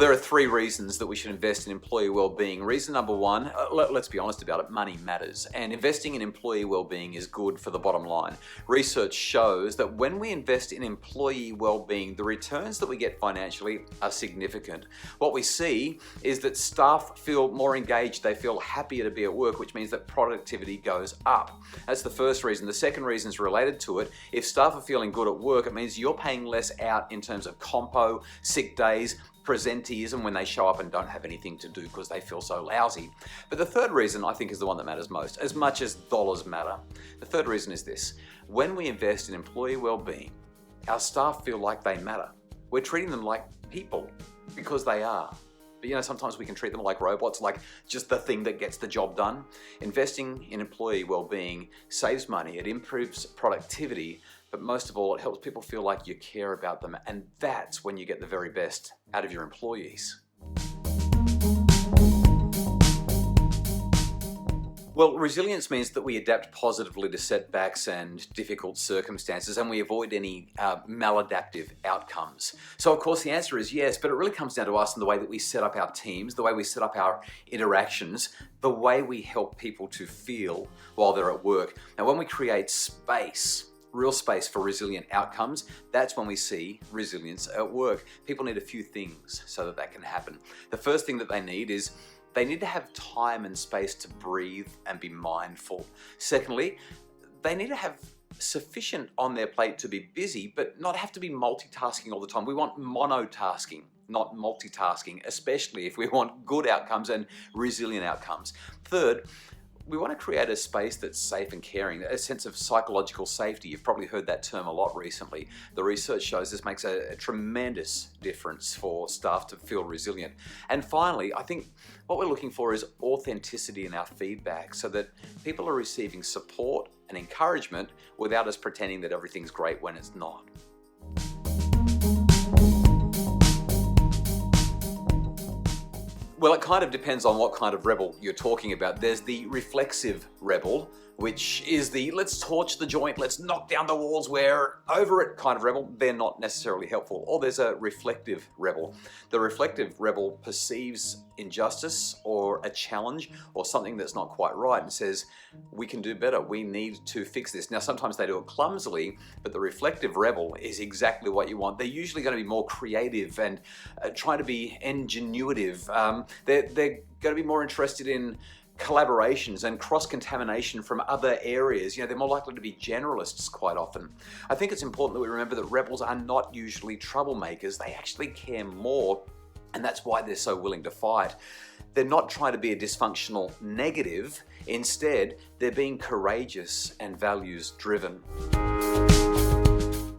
there are three reasons that we should invest in employee well-being. Reason number one, let's be honest about it, money matters. And investing in employee well-being is good for the bottom line. Research shows that when we invest in employee well-being, the returns that we get financially are significant. What we see is that staff feel more engaged, they feel happier to be at work, which means that productivity goes up. That's the first reason. The second reason is related to it. If staff are feeling good at work, it means you're paying less out in terms of compo, sick days, presenteeism when they show up and don't have anything to do because they feel so lousy. But the third reason I think is the one that matters most, as much as dollars matter. The third reason is this: when we invest in employee well-being, our staff feel like they matter. We're treating them like people because they are. But sometimes we can treat them like robots, like just the thing that gets the job done. Investing in employee well-being saves money, it improves productivity, but most of all, it helps people feel like you care about them, and that's when you get the very best out of your employees. Well, resilience means that we adapt positively to setbacks and difficult circumstances, and we avoid any maladaptive outcomes. So, of course, the answer is yes, but it really comes down to us and the way that we set up our teams, the way we set up our interactions, the way we help people to feel while they're at work. Now, when we create space, real space for resilient outcomes, that's when we see resilience at work. People need a few things so that that can happen. The first thing that they need is they need to have time and space to breathe and be mindful. Secondly, they need to have sufficient on their plate to be busy, but not have to be multitasking all the time. We want monotasking, not multitasking, especially if we want good outcomes and resilient outcomes. Third, we want to create a space that's safe and caring, a sense of psychological safety. You've probably heard that term a lot recently. The research shows this makes a tremendous difference for staff to feel resilient. And finally, I think what we're looking for is authenticity in our feedback so that people are receiving support and encouragement without us pretending that everything's great when it's not. Well, it kind of depends on what kind of rebel you're talking about. There's the reflexive rebel, which is the let's torch the joint, let's knock down the walls, we're over it kind of rebel. They're not necessarily helpful. Or there's a reflective rebel. The reflective rebel perceives injustice or a challenge or something that's not quite right and says, we can do better, we need to fix this. Now, sometimes they do it clumsily, but the reflective rebel is exactly what you want. They're usually going to be more creative and trying to be ingenuitive. They're going to be more interested in collaborations and cross-contamination from other areas. They're more likely to be generalists quite often. I think it's important that we remember that rebels are not usually troublemakers. They actually care more, and that's why they're so willing to fight. They're not trying to be a dysfunctional negative. Instead, they're being courageous and values-driven.